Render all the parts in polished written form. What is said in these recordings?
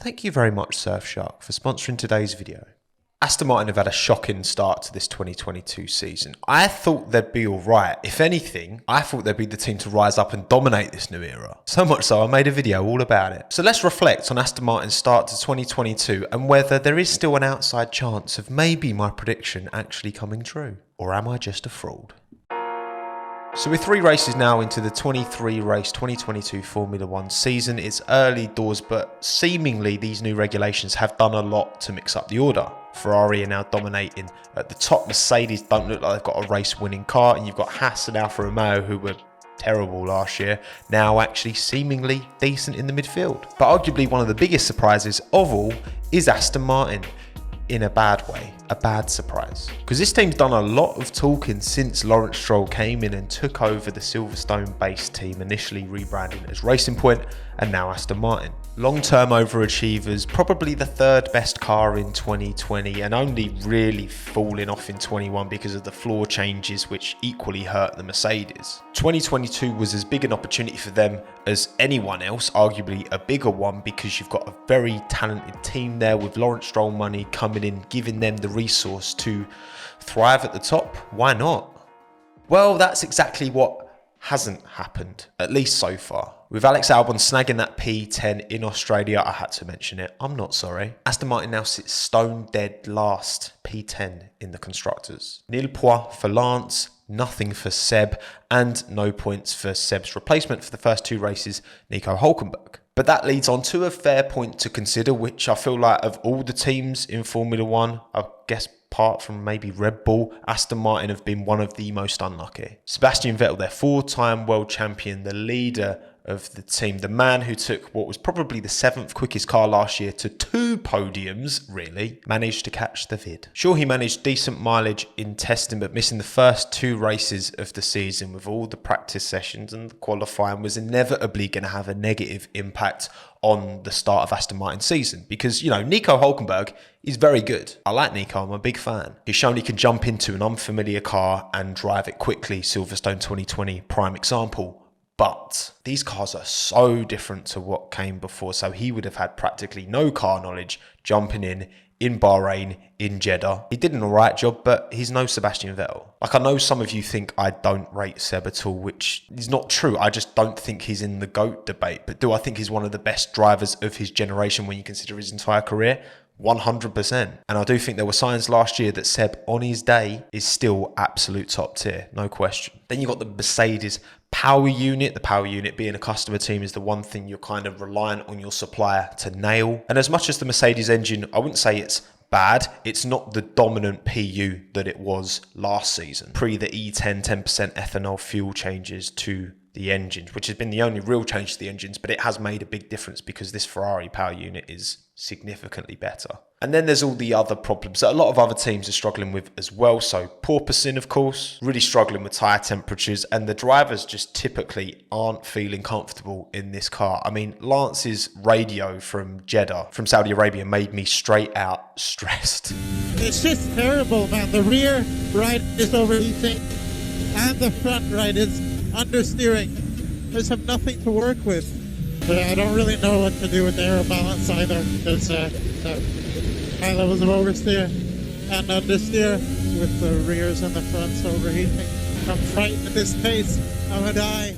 Thank you very much Surfshark for sponsoring today's video. Aston Martin have had a shocking start to this 2022 season. I thought they'd be alright. If anything, I thought they'd be the team to rise up and dominate this new era. So much so I made a video all about it. So let's reflect on Aston Martin's start to 2022 and whether there is still an outside chance of maybe my prediction actually coming true. Or am I just a fraud? So we're 3 races now into the 23 race 2022 Formula 1 season. It's early doors, but seemingly these new regulations have done a lot to mix up the order. Ferrari are now dominating at the top. Mercedes don't look like they've got a race winning car, and you've got Haas and Alfa Romeo, who were terrible last year, now actually seemingly decent in the midfield. But arguably one of the biggest surprises of all is Aston Martin. In a bad way, a bad surprise. Because this team's done a lot of talking since Lawrence Stroll came in and took over the Silverstone-based team, initially rebranding as Racing Point and now Aston Martin. Long-term overachievers, probably the 3rd best car in 2020 and only really falling off in 21 because of the floor changes which equally hurt the Mercedes. 2022 was as big an opportunity for them as anyone else, arguably a bigger one because you've got a very talented team there with Lawrence Stroll money coming in, giving them the resource to thrive at the top. Why not? Well, that's exactly what hasn't happened, at least so far. With Alex Albon snagging that P10 in Australia, I had to mention it, I'm not sorry. Aston Martin now sits stone dead last, P10 in the Constructors. Nil points for Lance, nothing for Seb, and no points for Seb's replacement for the first 2 races, Nico Hülkenberg. But that leads on to a fair point to consider, which I feel like of all the teams in Formula 1, I guess apart from maybe Red Bull, Aston Martin have been one of the most unlucky. Sebastian Vettel, their 4-time world champion, the leader of the team, the man who took what was probably the 7th quickest car last year to 2 podiums, really, managed to catch the vid. Sure, he managed decent mileage in testing, but missing the first 2 races of the season with all the practice sessions and the qualifying was inevitably going to have a negative impact on the start of Aston Martin's season. Because, you know, Nico Hülkenberg is very good. I like Nico, I'm a big fan. He's shown he can jump into an unfamiliar car and drive it quickly. Silverstone 2020, prime example. But these cars are so different to what came before. So he would have had practically no car knowledge jumping in Bahrain, in Jeddah. He did an alright job, but he's no Sebastian Vettel. Like, I know some of you think I don't rate Seb at all, which is not true. I just don't think he's in the GOAT debate. But do I think he's one of the best drivers of his generation when you consider his entire career? 100%. And I do think there were signs last year that Seb on his day is still absolute top tier, no question. Then you got the Mercedes power unit. The power unit being a customer team is the one thing you're kind of reliant on your supplier to nail. And as much as the Mercedes engine, I wouldn't say it's bad, it's not the dominant PU that it was last season. Pre the E10 10% ethanol fuel changes to the engines, which has been the only real change to the engines, but it has made a big difference because this Ferrari power unit is significantly better. And then there's all the other problems that a lot of other teams are struggling with as well. So porpoising, of course, really struggling with tyre temperatures, and the drivers just typically aren't feeling comfortable in this car. I mean, Lance's radio from Jeddah, from Saudi Arabia, made me straight out stressed. It's just terrible, man. The rear right is overheating and the front right is understeering. There's nothing to work with. I don't really know what to do with the aero balance either. There's high levels of oversteer and understeer with the rears and the fronts overheating. I'm frightened at this pace. I'm gonna die.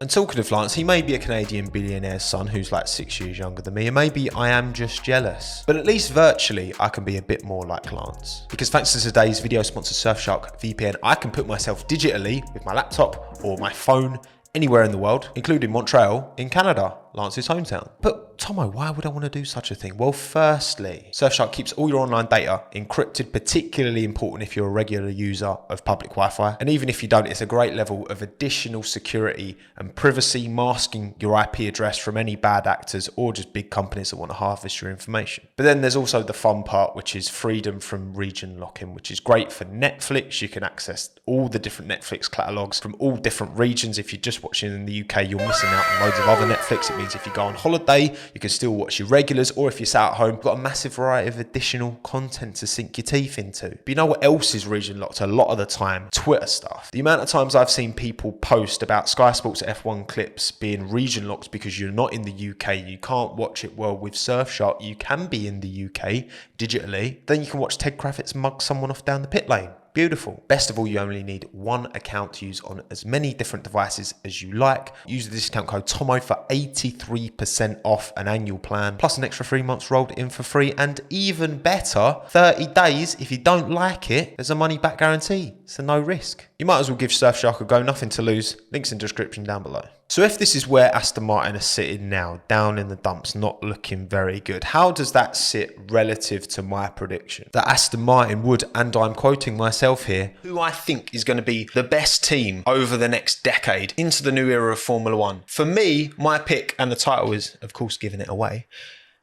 And talking of Lance, he may be a Canadian billionaire's son who's like 6 years younger than me, and maybe I am just jealous. But at least virtually, I can be a bit more like Lance. Because thanks to today's video sponsor Surfshark VPN, I can put myself digitally with my laptop or my phone anywhere in the world, including Montreal in Canada, Lance's hometown. But Tommo, why would I want to do such a thing? Well, firstly, Surfshark keeps all your online data encrypted, particularly important if you're a regular user of public Wi-Fi. And even if you don't, it's a great level of additional security and privacy, masking your IP address from any bad actors or just big companies that want to harvest your information. But then there's also the fun part, which is freedom from region lock-in, which is great for Netflix. You can access all the different Netflix catalogs from all different regions. If you're just watching in the UK, you're missing out on loads of other Netflix. It means if you go on holiday, you can still watch your regulars, or if you're sat at home, you've got a massive variety of additional content to sink your teeth into. But you know what else is region locked a lot of the time? Twitter stuff. The amount of times I've seen people post about Sky Sports F1 clips being region locked because you're not in the UK, you can't watch it. Well, with Surfshark, you can be in the UK digitally. Then you can watch Ted Kravitz mug someone off down the pit lane. Beautiful. Best of all, you only need one account to use on as many different devices as you like. Use the discount code Tommo for 83% off an annual plan, plus an extra 3 months rolled in for free, and even better, 30 days. If you don't like it, there's a money back guarantee, so no risk. You might as well give Surfshark a go, nothing to lose. Links in the description down below. So if this is where Aston Martin are sitting now, down in the dumps, not looking very good, how does that sit relative to my prediction? That Aston Martin would, and I'm quoting myself here, who I think is going to be the best team over the next decade into the new era of Formula One. For me, my pick, and the title is, of course, giving it away,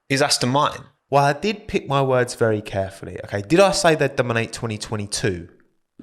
is Aston Martin. Well, I did pick my words very carefully. Okay, did I say they'd dominate 2022?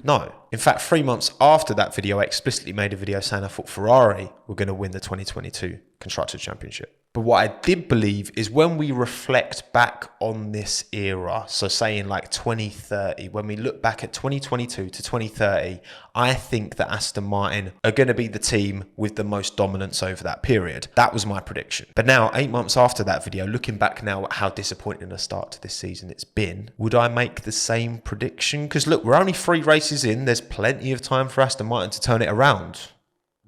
No. In fact, 3 months after that video, I explicitly made a video saying I thought Ferrari were going to win the 2022 Constructors' Championship. But what I did believe is when we reflect back on this era, so saying like 2030, when we look back at 2022 to 2030, I think that Aston Martin are going to be the team with the most dominance over that period. That was my prediction. But now, 8 months after that video, looking back now at how disappointing a start to this season it's been, would I make the same prediction? Because look, we're only 3 races in. There's plenty of time for Aston Martin to turn it around,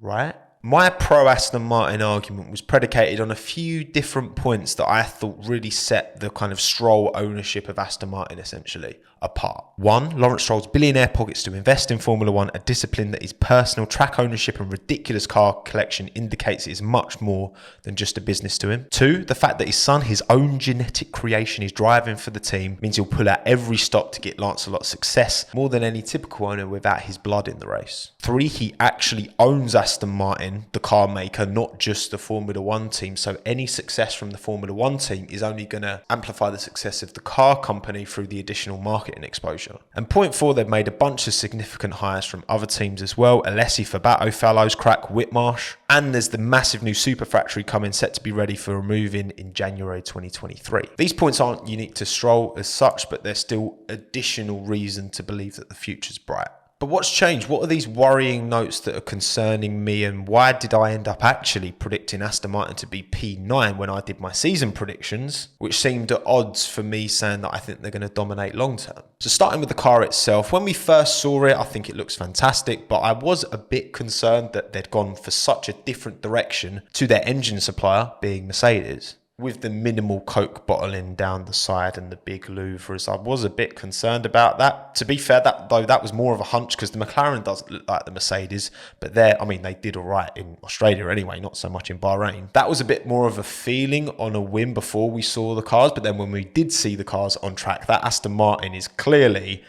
right? My pro-Aston Martin argument was predicated on a few different points that I thought really set the kind of Stroll ownership of Aston Martin essentially apart. 1, Lawrence Stroll's billionaire pockets to invest in Formula One, a discipline that his personal track ownership and ridiculous car collection indicates is much more than just a business to him. 2, the fact that his son, his own genetic creation, is driving for the team means he'll pull out every stop to get Lancelot's success more than any typical owner without his blood in the race. 3, he actually owns Aston Martin, the car maker, not just the Formula One team. So any success from the Formula One team is only going to amplify the success of the car company through the additional marketing exposure. And point 4, they've made a bunch of significant hires from other teams as well. Alessi, Fabato, Fallows, Crack, Whitmarsh. And there's the massive new super factory coming, set to be ready for a move in January 2023. These points aren't unique to Stroll as such, but there's still additional reason to believe that the future's bright. But what's changed? What are these worrying notes that are concerning me, and why did I end up actually predicting Aston Martin to be P9 when I did my season predictions, which seemed at odds for me saying that I think they're going to dominate long term? So starting with the car itself, when we first saw it, I think it looks fantastic, but I was a bit concerned that they'd gone for such a different direction to their engine supplier, being Mercedes. With the minimal Coke bottling down the side and the big louvres, I was a bit concerned about that. To be fair, that was more of a hunch because the McLaren doesn't look like the Mercedes, but they did all right in Australia anyway, not so much in Bahrain. That was a bit more of a feeling on a whim before we saw the cars, but then when we did see the cars on track, that Aston Martin is clearly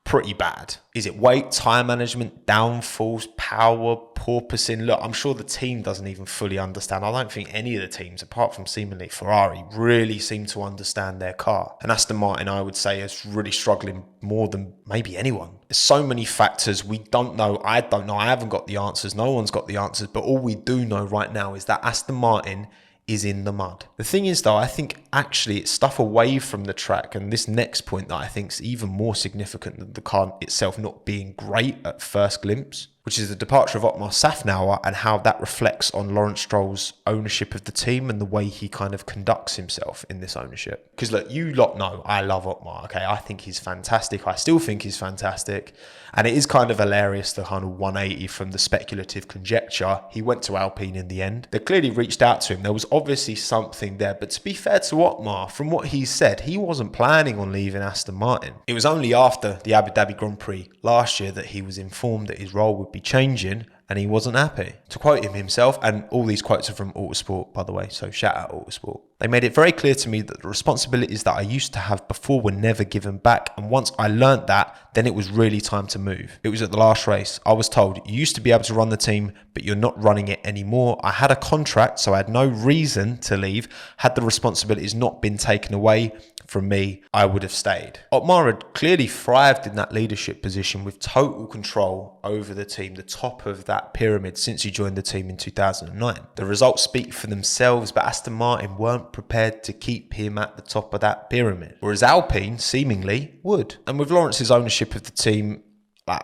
pretty bad. Is it weight, tire management, downforce, power, porpoising? Look, I'm sure the team doesn't even fully understand. I don't think any of the teams, apart from seemingly Ferrari, really seem to understand their car. And Aston Martin, I would say, is really struggling more than maybe anyone. There's so many factors we don't know. I don't know. I haven't got the answers. No one's got the answers. But all we do know right now is that Aston Martin is in the mud. The thing is though, I think actually it's stuff away from the track, and this next point that I think is even more significant than the car itself not being great at first glimpse, which is the departure of Otmar Safnauer and how that reflects on Lawrence Stroll's ownership of the team and the way he kind of conducts himself in this ownership. Because look, you lot know I love Otmar, okay? I think he's fantastic. I still think he's fantastic. And it is kind of hilarious, the kind of 180 from the speculative conjecture. He went to Alpine in the end. They clearly reached out to him. There was obviously something there. But to be fair to Otmar, from what he said, he wasn't planning on leaving Aston Martin. It was only after the Abu Dhabi Grand Prix last year that he was informed that his role would be changing, and he wasn't happy. To quote him himself, and all these quotes are from Autosport, by the way, so shout out Autosport. They made it very clear to me that the responsibilities that I used to have before were never given back, and once I learnt that, then it was really time to move. It was at the last race. I was told, you used to be able to run the team, but you're not running it anymore. I had a contract, so I had no reason to leave. Had the responsibilities not been taken away, from me, I would have stayed. Otmar had clearly thrived in that leadership position with total control over the team, the top of that pyramid since he joined the team in 2009. The results speak for themselves, but Aston Martin weren't prepared to keep him at the top of that pyramid, whereas Alpine seemingly would. And with Lawrence's ownership of the team,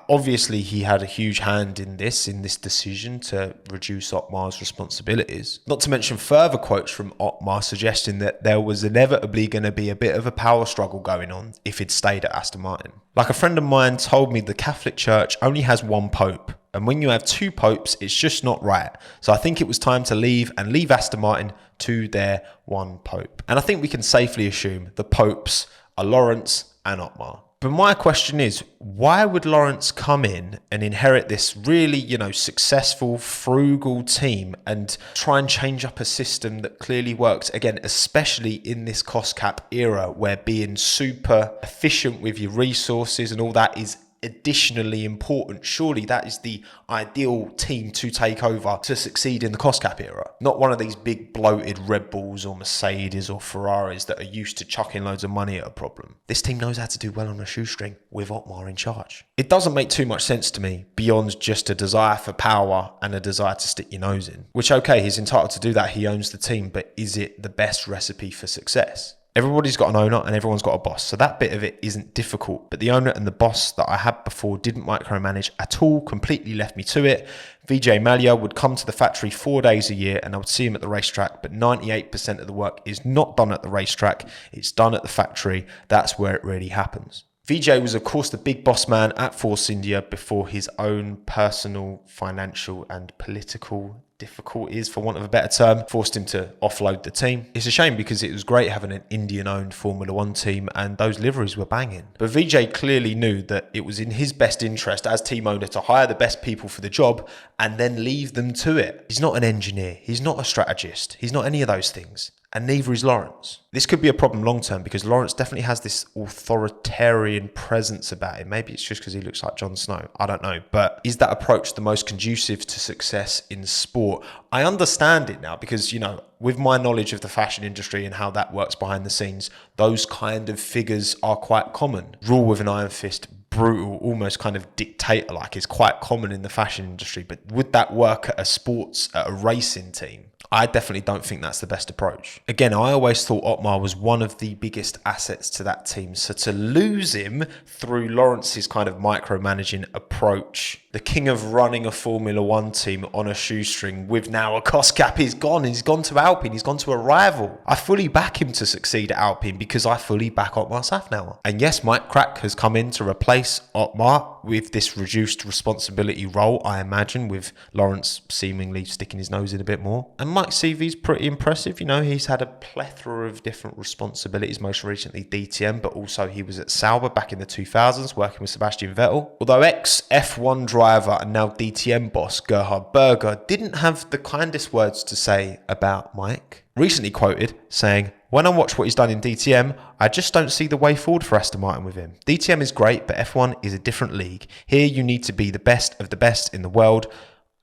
obviously he had a huge hand in this decision to reduce Otmar's responsibilities. Not to mention further quotes from Otmar suggesting that there was inevitably going to be a bit of a power struggle going on if he'd stayed at Aston Martin. Like a friend of mine told me, the Catholic Church only has one pope, and when you have two popes, it's just not right. So I think it was time to leave Aston Martin to their one pope. And I think we can safely assume the popes are Lawrence and Otmar. But my question is, why would Lawrence come in and inherit this really, successful, frugal team and try and change up a system that clearly works? Again, especially in this cost cap era where being super efficient with your resources and all that is additionally important. Surely that is the ideal team to take over to succeed in the cost cap era. Not one of these big bloated Red Bulls or Mercedes or Ferraris that are used to chucking loads of money at a problem. This team knows how to do well on a shoestring with Otmar in charge. It doesn't make too much sense to me beyond just a desire for power and a desire to stick your nose in. Which, okay, he's entitled to do that. He owns the team, but is it the best recipe for success? Everybody's got an owner and everyone's got a boss. So that bit of it isn't difficult. But the owner and the boss that I had before didn't micromanage at all, completely left me to it. Vijay Mallya would come to the factory 4 days a year and I would see him at the racetrack. But 98% of the work is not done at the racetrack. It's done at the factory. That's where it really happens. Vijay was, of course, the big boss man at Force India before his own personal, financial and political difficulties, for want of a better term, forced him to offload the team. It's a shame because it was great having an Indian-owned Formula One team and those liveries were banging. But Vijay clearly knew that it was in his best interest as team owner to hire the best people for the job and then leave them to it. He's not an engineer. He's not a strategist. He's not any of those things. And neither is Lawrence. This could be a problem long term because Lawrence definitely has this authoritarian presence about him. Maybe it's just because he looks like Jon Snow. I don't know. But is that approach the most conducive to success in sport? I understand it now because, with my knowledge of the fashion industry and how that works behind the scenes, those kind of figures are quite common. Rule with an iron fist, brutal, almost kind of dictator-like is quite common in the fashion industry. But would that work at a racing team? I definitely don't think that's the best approach. Again, I always thought Otmar was one of the biggest assets to that team. So to lose him through Lawrence's kind of micromanaging approach, the king of running a Formula One team on a shoestring with now a cost cap, he's gone. He's gone to Alpine. He's gone to a rival. I fully back him to succeed at Alpine because I fully back Otmar Safnauer. And yes, Mike Crack has come in to replace Otmar with this reduced responsibility role, I imagine, with Lawrence seemingly sticking his nose in a bit more. And Mike's CV is pretty impressive. He's had a plethora of different responsibilities, most recently DTM, but also he was at Sauber back in the 2000s working with Sebastian Vettel. Although ex-F1 driver and now DTM boss Gerhard Berger didn't have the kindest words to say about Mike. Recently quoted saying, "When I watch what he's done in DTM, I just don't see the way forward for Aston Martin with him. DTM is great, but F1 is a different league. Here you need to be the best of the best in the world.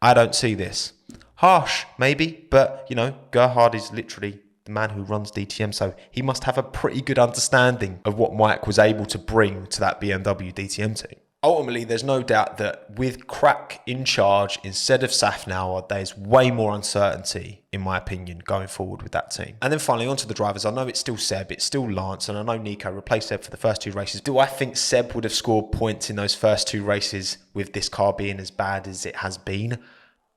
I don't see this." Harsh, maybe, but, Gerhard is literally the man who runs DTM, so he must have a pretty good understanding of what Mike was able to bring to that BMW DTM team. Ultimately, there's no doubt that with Crack in charge instead of Safnauer, there's way more uncertainty, in my opinion, going forward with that team. And then finally, onto the drivers. I know it's still Seb, it's still Lance, and I know Nico replaced Seb for the first two races. Do I think Seb would have scored points in those first two races with this car being as bad as it has been?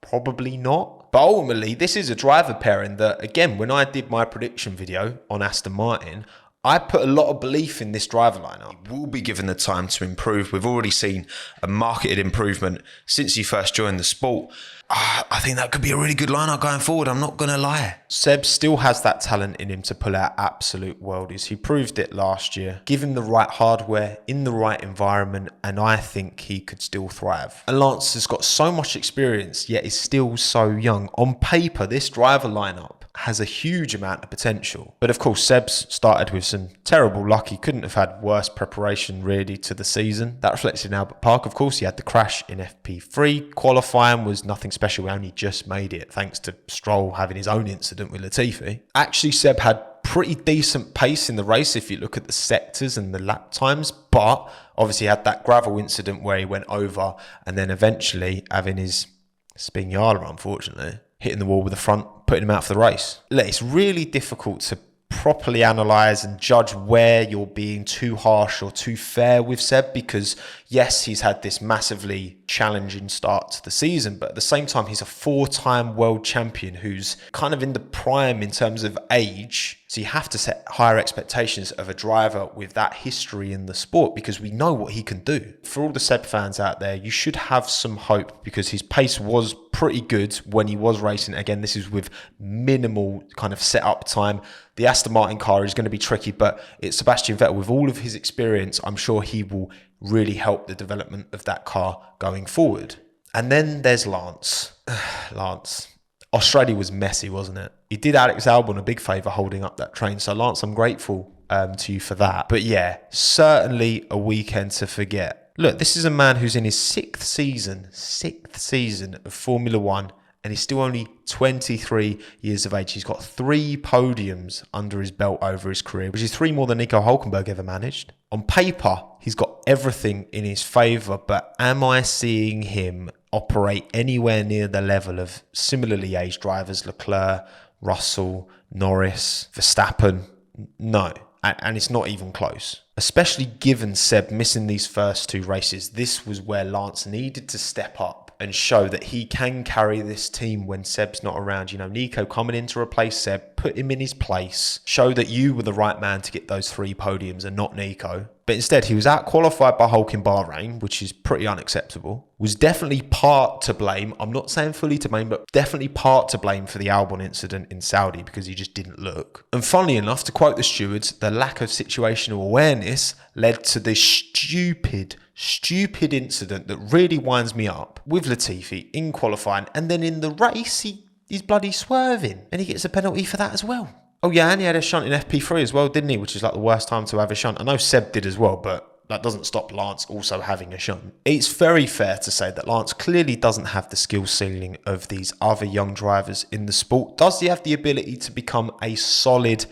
Probably not. But ultimately, this is a driver pairing that, again, when I did my prediction video on Aston Martin, I put a lot of belief in this driver lineup. He will be given the time to improve. We've already seen a marketed improvement since he first joined the sport. I think that could be a really good lineup going forward. I'm not going to lie. Seb still has that talent in him to pull out absolute worldies. He proved it last year. Give him the right hardware in the right environment, and I think he could still thrive. And Lance has got so much experience, yet is still so young. On paper, this driver lineup has a huge amount of potential. But of course, Seb's started with some terrible luck. He couldn't have had worse preparation really to the season. That reflects in Albert Park. Of course, he had the crash in FP3. Qualifying was nothing special. He only just made it thanks to Stroll having his own incident with Latifi. Actually, Seb had pretty decent pace in the race if you look at the sectors and the lap times, but obviously had that gravel incident where he went over and then eventually having his Spinala, unfortunately, hitting the wall with the front, putting him out for the race. Look, it's really difficult to properly analyse and judge where you're being too harsh or too fair with Seb, because yes, he's had this massively challenging start to the season, but at the same time, he's a 4-time world champion who's kind of in the prime in terms of age. So you have to set higher expectations of a driver with that history in the sport, because we know what he can do. For all the Seb fans out there, you should have some hope, because his pace was pretty good when he was racing. Again, this is with minimal kind of setup time. The Aston Martin car is going to be tricky, but it's Sebastian Vettel. With all of his experience, I'm sure he will really help the development of that car going forward. And then there's Lance. Lance. Australia was messy, wasn't it? He did Alex Albon a big favour holding up that train. So Lance, I'm grateful to you for that. But yeah, certainly a weekend to forget. Look, this is a man who's in his sixth season of Formula One, and he's still only 23 years of age. He's got 3 podiums under his belt over his career, which is 3 more than Nico Hülkenberg ever managed. On paper, he's got everything in his favour, but am I seeing him operate anywhere near the level of similarly aged drivers, Leclerc, Russell, Norris, Verstappen? No. And it's not even close. Especially given Seb missing these first 2 races, this was where Lance needed to step up and show that he can carry this team when Seb's not around. You know, Nico coming in to replace Seb, put him in his place, show that you were the right man to get those 3 podiums and not Nico. But instead, he was out-qualified by Hulk in Bahrain, which is pretty unacceptable. Was definitely part to blame. I'm not saying fully to blame, but definitely part to blame for the Albon incident in Saudi, because he just didn't look. And funnily enough, to quote the stewards, the lack of situational awareness led to this stupid incident that really winds me up with Latifi in qualifying, and then in the race, he's bloody swerving, and he gets a penalty for that as well. Oh yeah, and he had a shunt in FP3 as well, didn't he? Which is like the worst time to have a shunt. I know Seb did as well, but that doesn't stop Lance also having a shunt. It's very fair to say that Lance clearly doesn't have the skill ceiling of these other young drivers in the sport. Does he have the ability to become a solid,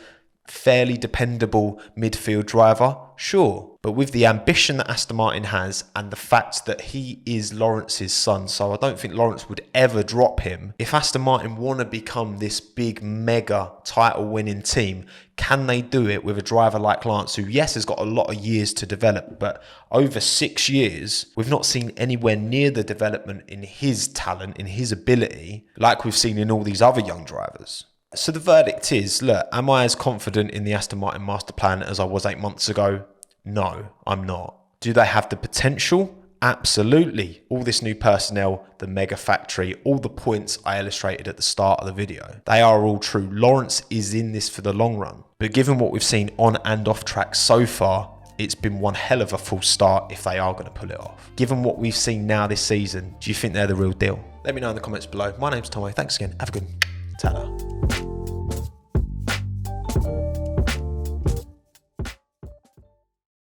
fairly dependable midfield driver? Sure. But with the ambition that Aston Martin has and the fact that he is Lawrence's son, so I don't think Lawrence would ever drop him. If Aston Martin want to become this big, mega title-winning team, can they do it with a driver like Lance, who, yes, has got a lot of years to develop, but over 6 years, we've not seen anywhere near the development in his talent, in his ability, like we've seen in all these other young drivers. So the verdict is, look, am I as confident in the Aston Martin master plan as I was 8 months ago? No, I'm not. Do they have the potential? Absolutely. All this new personnel, the mega factory, all the points I illustrated at the start of the video, they are all true. Lawrence is in this for the long run. But given what we've seen on and off track so far, it's been one hell of a false start if they are going to pull it off. Given what we've seen now this season, do you think they're the real deal? Let me know in the comments below. My name's Tommo. Thanks again. Have a good one. Ta-da.